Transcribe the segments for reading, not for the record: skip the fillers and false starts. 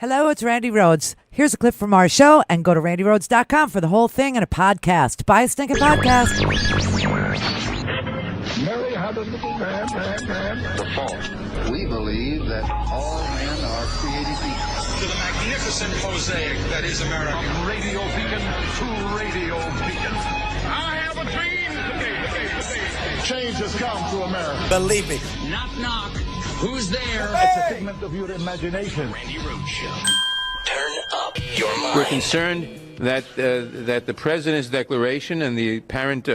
Hello, it's Randi Rhodes. Here's a clip from our show, and go to randyrhodes.com for the whole thing and a podcast. Buy a stinking podcast. Mary had a little lamb. The fall. We believe that all men are created equal. To the magnificent mosaic that is America. From radio beacon to radio beacon. I have a dream today. Change has come to America. Believe me. Knock, knock. Who's there? It's a figment of your imagination. Randi Rhodes Show. Turn up your mind. We're concerned that the president's declaration and the apparent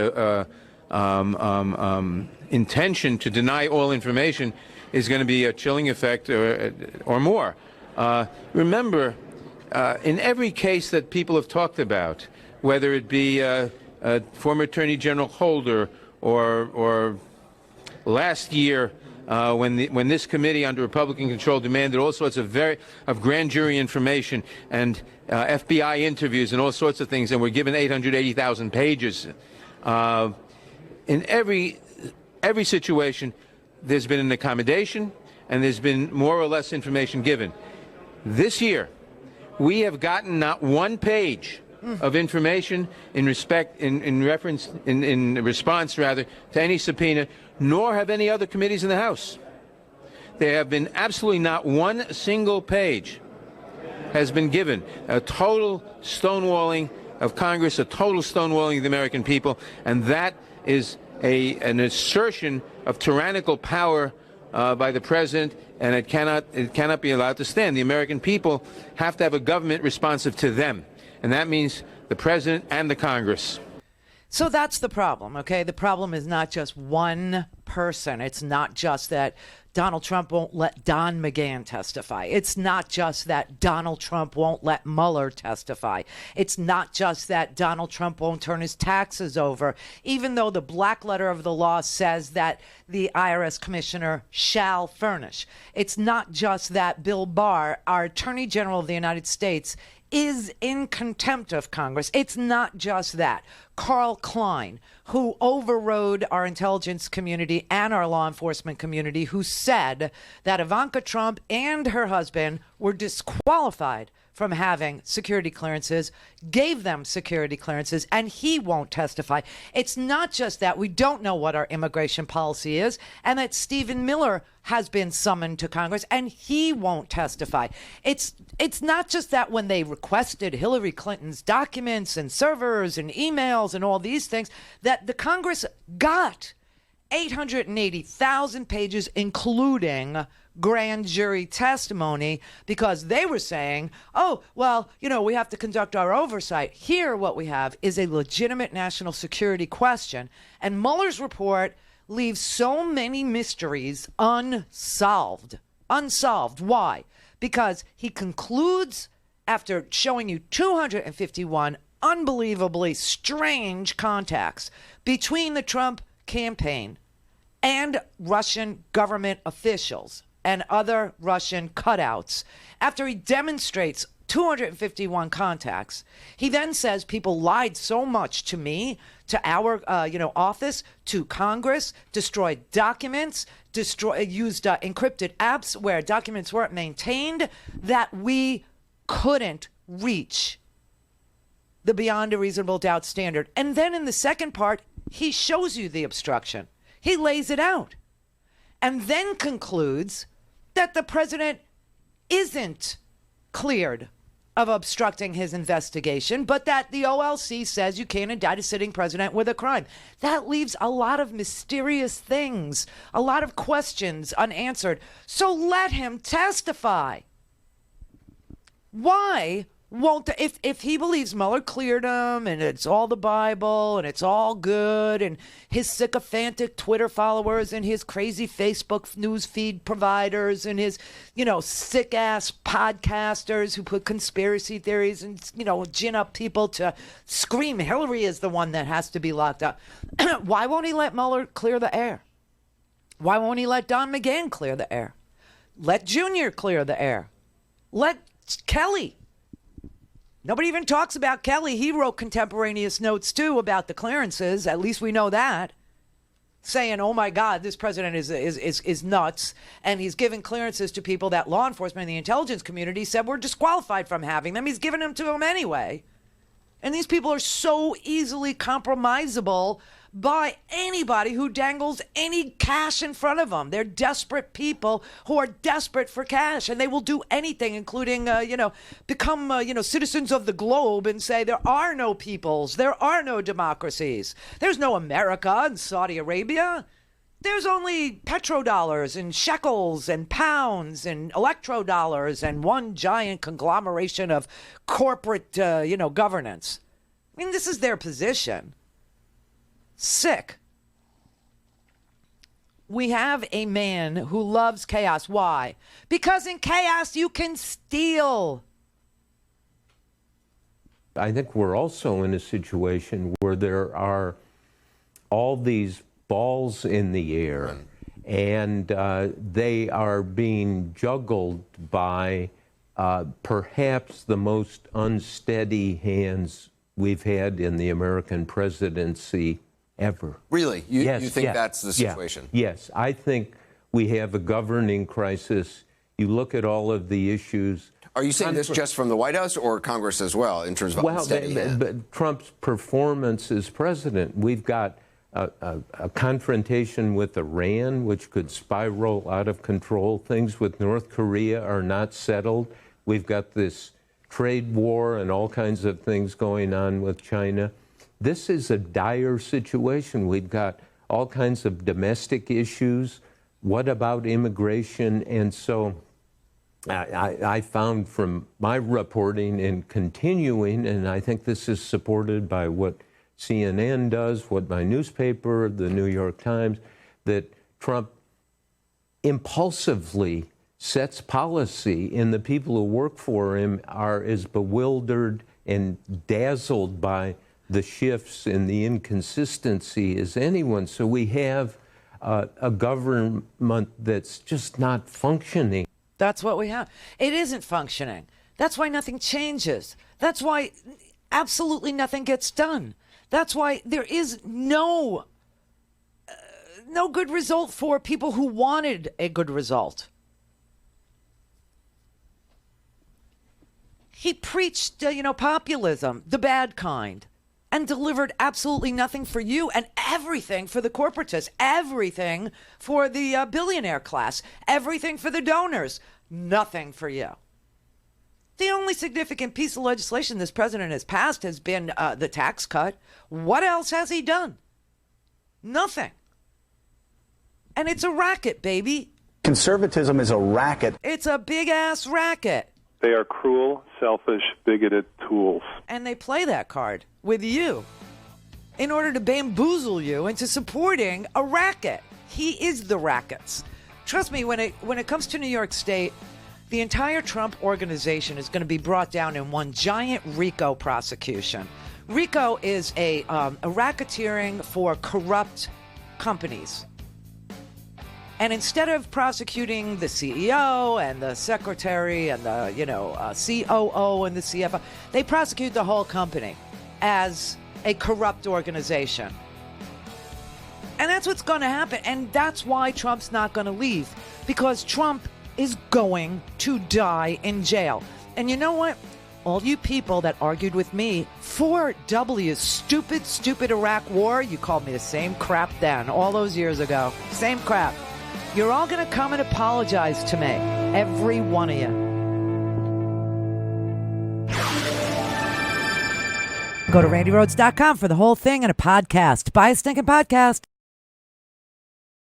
intention to deny all information is going to be a chilling effect or more. Remember, in every case that people have talked about, whether it be former Attorney General Holder or last year when this committee under Republican control demanded all sorts of grand jury information and FBI interviews and all sorts of things, and were given 880,000 pages. In every situation, there's been an accommodation, and there's been more or less information given. This year, we have gotten not one page of information in response to any subpoena, nor have any other committees in the House. There have been absolutely not one single page has been given. A total stonewalling of Congress, a total stonewalling of the American people, and that is an assertion of tyrannical power by the president, and it cannot be allowed to stand. The American people have to have a government responsive to them, and that means the president and the Congress. So that's the problem, okay? The problem is not just one person. It's not just that Donald Trump won't let Don McGahn testify. It's not just that Donald Trump won't let Mueller testify. It's not just that Donald Trump won't turn his taxes over, even though the black letter of the law says that the IRS commissioner shall furnish. It's not just that Bill Barr, our Attorney General of the United States, is in contempt of Congress. It's not just that. Carl Klein, who overrode our intelligence community and our law enforcement community, who said that Ivanka Trump and her husband were disqualified from having security clearances, gave them security clearances, and he won't testify. It's not just that we don't know what our immigration policy is, and that Stephen Miller has been summoned to Congress, and he won't testify. It's not just that when they requested Hillary Clinton's documents and servers and emails and all these things, that the Congress got 880,000 pages, including grand jury testimony, because they were saying, oh, well, we have to conduct our oversight. Here, what we have is a legitimate national security question. And Mueller's report leaves so many mysteries unsolved. Unsolved. Why? Because he concludes, after showing you 251 unbelievably strange contacts between the Trump campaign and Russian government officials and other Russian cutouts, after he demonstrates 251 contacts, he then says people lied so much to me, to our office, to Congress, destroyed documents, used encrypted apps where documents weren't maintained, that we couldn't reach the beyond a reasonable doubt standard. And then in the second part, he shows you the obstruction. He lays it out and then concludes that the president isn't cleared of obstructing his investigation, but that the OLC says you can't indict a sitting president with a crime. That leaves a lot of mysterious things, a lot of questions unanswered. So let him testify. Why won't if he believes Mueller cleared him and it's all the Bible and it's all good and his sycophantic Twitter followers and his crazy Facebook news feed providers and his sick ass podcasters who put conspiracy theories and gin up people to scream Hillary is the one that has to be locked up, why won't he let Mueller clear the air? Why won't he let Don McGahn clear the air? Let Junior clear the air. Let Kelly. Nobody even talks about Kelly. He wrote contemporaneous notes, too, about the clearances. At least we know that. saying, oh my God, this president is nuts, and he's giving clearances to people that law enforcement and the intelligence community said were disqualified from having them. He's giving them to them anyway. And these people are so easily compromisable by anybody who dangles any cash in front of them. They're desperate people who are desperate for cash, and they will do anything, including, become, citizens of the globe and say there are no peoples, there are no democracies. There's no America in Saudi Arabia. There's only petrodollars and shekels and pounds and electrodollars and one giant conglomeration of corporate, governance. I mean, this is their position. Sick. We have a man who loves chaos. Why? Because in chaos you can steal. I think we're also in a situation where there are all these balls in the air, and they are being juggled by perhaps the most unsteady hands we've had in the American presidency ever. Really? You think Yes. that's the situation? Yes, I think we have a governing crisis. You look at all of the issues. Are you saying this just from the White House or Congress as well, in terms of unsteady hand? But Trump's performance as president, we've got a confrontation with Iran, which could spiral out of control. Things with North Korea are not settled. We've got this trade war and all kinds of things going on with China. This is a dire situation. We've got all kinds of domestic issues. What about immigration? And so I found from my reporting and continuing, and I think this is supported by what CNN does, what my newspaper, the New York Times, that Trump impulsively sets policy, and the people who work for him are as bewildered and dazzled by the shifts and the inconsistency as anyone. So we have a government that's just not functioning. That's what we have. It isn't functioning. That's why nothing changes. That's why absolutely nothing gets done. That's why there is no good result for people who wanted a good result. He preached, populism, the bad kind, and delivered absolutely nothing for you and everything for the corporatists, everything for the billionaire class, everything for the donors, nothing for you. The only significant piece of legislation this president has passed has been the tax cut. What else has he done? Nothing. And it's a racket, baby. Conservatism is a racket. It's a big-ass racket. They are cruel, selfish, bigoted tools. And they play that card with you in order to bamboozle you into supporting a racket. He is the rackets. Trust me, when it comes to New York State, the entire Trump organization is going to be brought down in one giant RICO prosecution. RICO is a racketeering for corrupt companies. And instead of prosecuting the CEO and the secretary and the, COO and the CFO, they prosecute the whole company as a corrupt organization. And that's what's going to happen. And that's why Trump's not going to leave, because Trump is going to die in jail. And you know what? All you people that argued with me for W's stupid Iraq war, you called me the same crap then, all those years ago. Same crap. You're all going to come and apologize to me. Every one of you. Go to RandiRhodes.com for the whole thing and a podcast. Buy a stinking podcast.